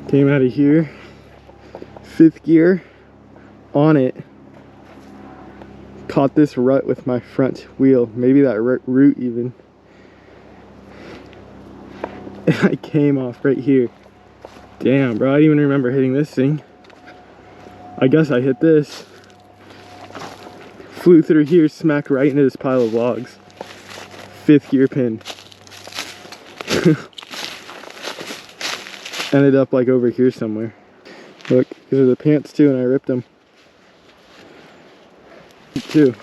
Came out of here, 5th gear on it. Caught this rut with my front wheel, maybe that root even. And I came off right here. Damn, bro, I didn't even remember hitting this thing. I guess I hit this. Flew through here, smack right into this pile of logs. 5th gear pin. Ended up like over here somewhere. Look, these are the pants too, and I ripped them too.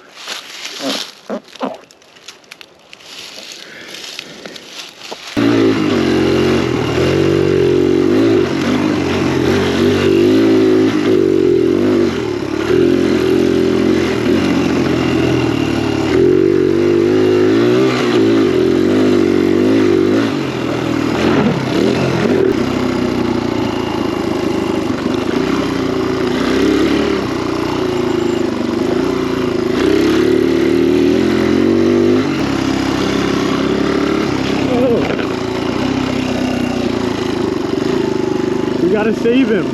Gotta save him.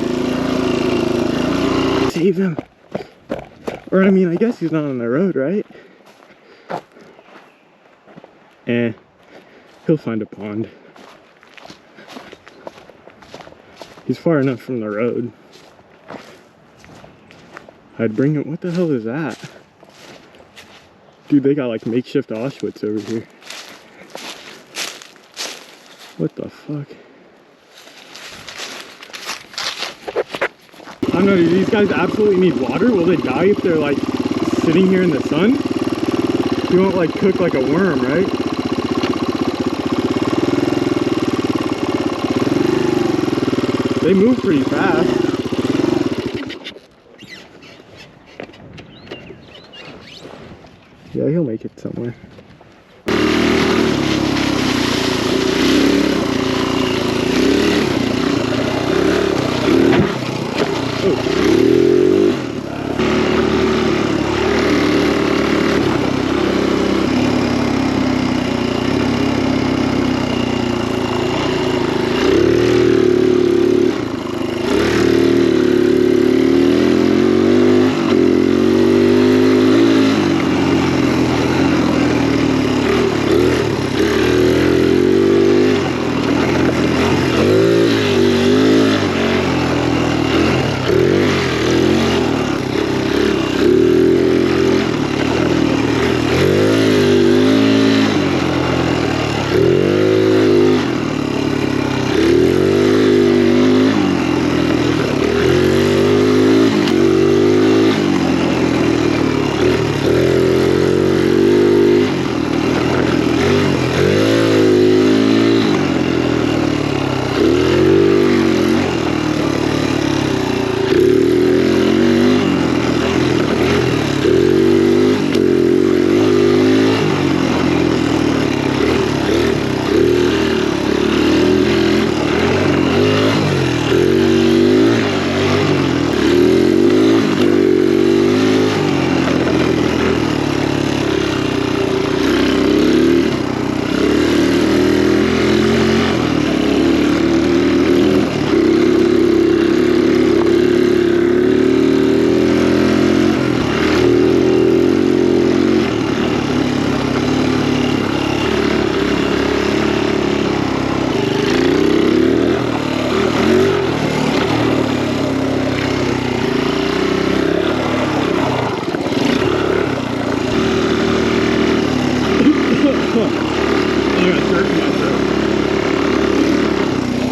Save him. Or I mean, I guess he's not on the road, right? He'll find a pond. He's far enough from the road. I'd bring him. What the hell is that? Dude, they got like makeshift Auschwitz over here. What the fuck? I don't know, do these guys absolutely need water? Will they die if they're like sitting here in the sun? You won't like cook like a worm, right? They move pretty fast. Yeah, he'll make it somewhere.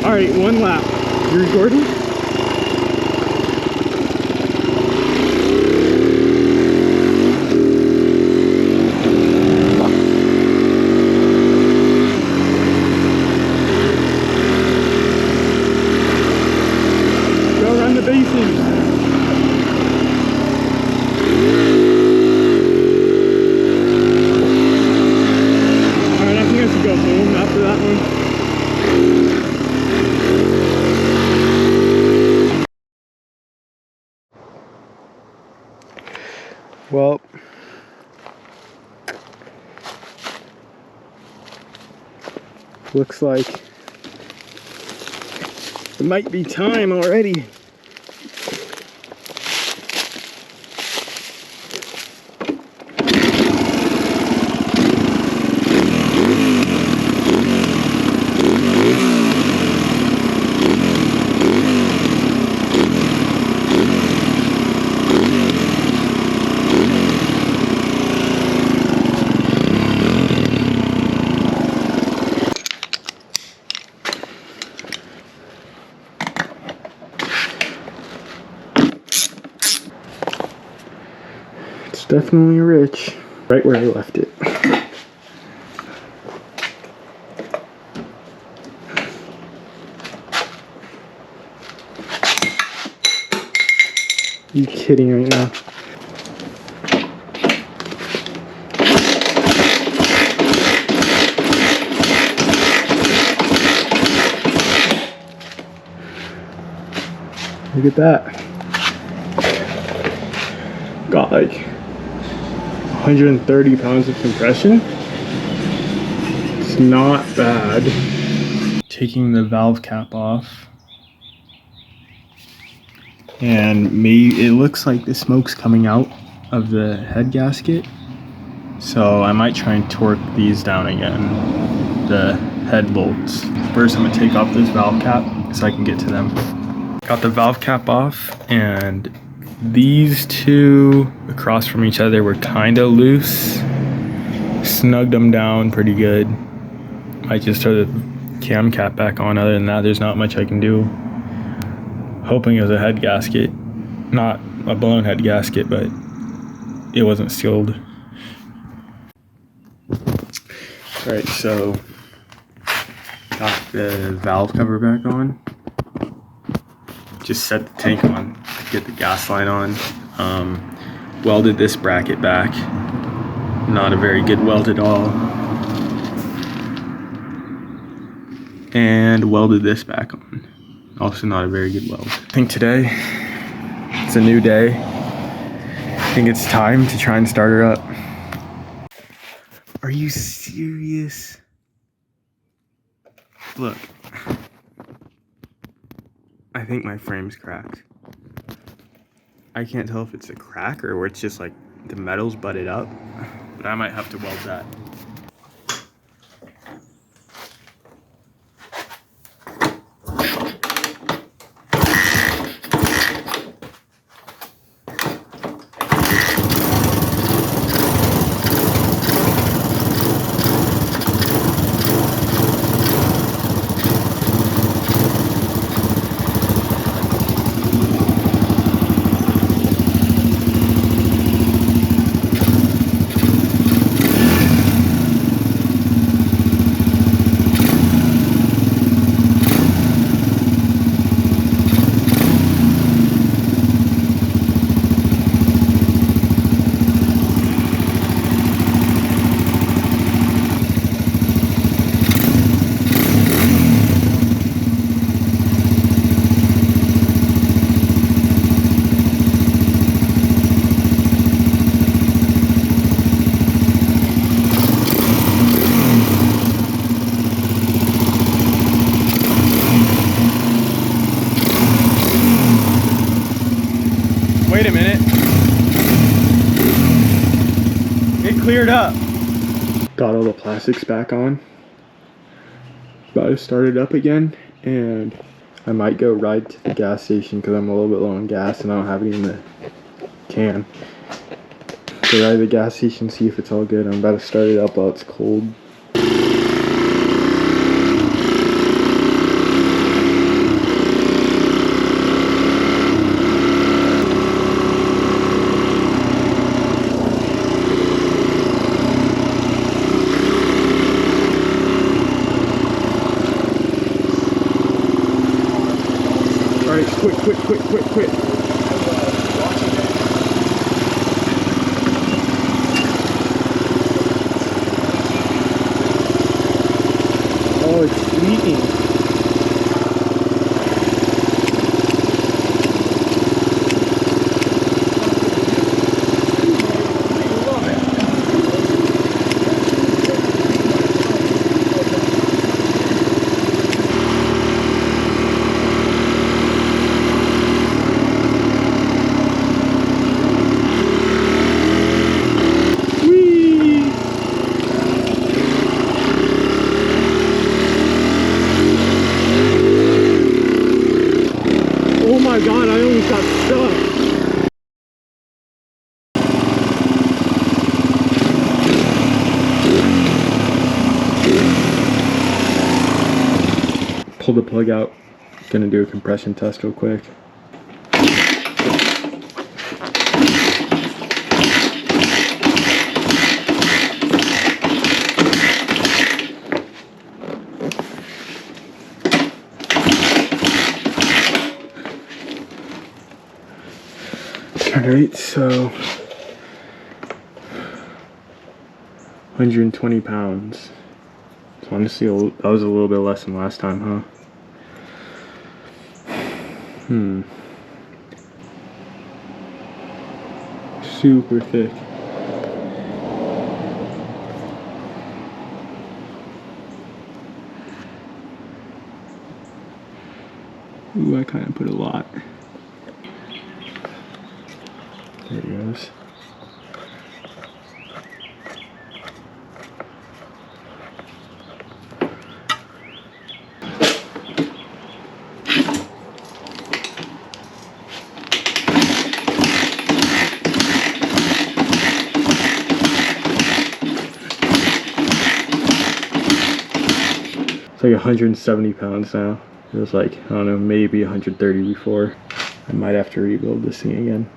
Alright, one lap. You recording? Go run the bases. Alright, I think I should go home after that one. Well, looks like It might be time already. It's definitely rich. Right where I left it. You kidding right now? Look at that. Got like 130 pounds of compression. It's not bad. Taking the valve cap off. And maybe it looks like the smoke's coming out of the head gasket. So I might try and torque these down again, the head bolts. First I'm gonna take off this valve cap so I can get to them. Got the valve cap off, and these two across from each other were kinda loose. Snugged them down pretty good. I just throw the cam cap back on. Other than that, there's not much I can do. Hoping it was a head gasket, not a blown head gasket, but it wasn't sealed. All right, so got the valve cover back on. Just set the tank on, get the gas line on. Welded this bracket back. Not a very good weld at all. And welded this back on. Also not a very good weld. I think today, it's a new day. I think it's time to try and start her up. Are you serious? Look. I think my frame's cracked. I can't tell if it's a crack or where it's just like the metal's butted up, but I might have to weld that. Wait a minute. It cleared up. Got all the plastics back on. About to start it up again, and I might go ride to the gas station because I'm a little bit low on gas and I don't have any in the can. Go ride to the gas station, see if it's all good. I'm about to start it up while it's cold. Alright, quit. Oh, it's leaking. plug out. Gonna do a compression test real quick. Alright, so 120 pounds. So honestly, that was a little bit less than last time, huh? Super thick. Ooh, I kind of put a lot. There it goes. It's like 170 pounds now. It was like, I don't know, maybe 130 before. I might have to rebuild this thing again.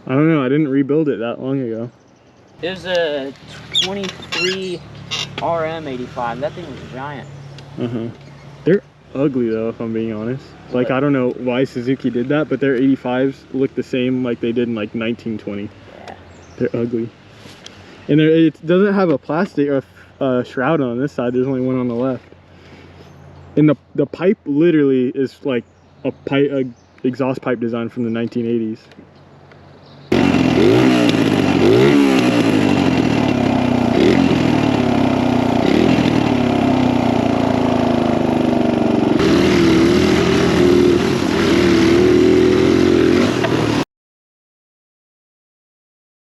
I don't know, I didn't rebuild it that long ago. It was a 23 RM85. That thing was giant. They're ugly though, if I'm being honest. Like, I don't know why Suzuki did that, but their 85s look the same like they did in like 1920. Yeah. They're ugly. And it doesn't have a plastic or a shroud on this side. There's only one on the left. And the pipe literally is like a exhaust pipe design from the 1980s.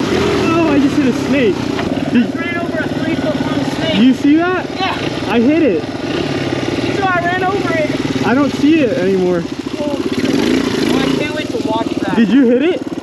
Oh, I just hit a snake. I ran over a 3-foot-long snake. You see that? Yeah. I hit it. So I ran over it. I don't see it anymore. Oh, I can't wait to watch that. Did you hit it?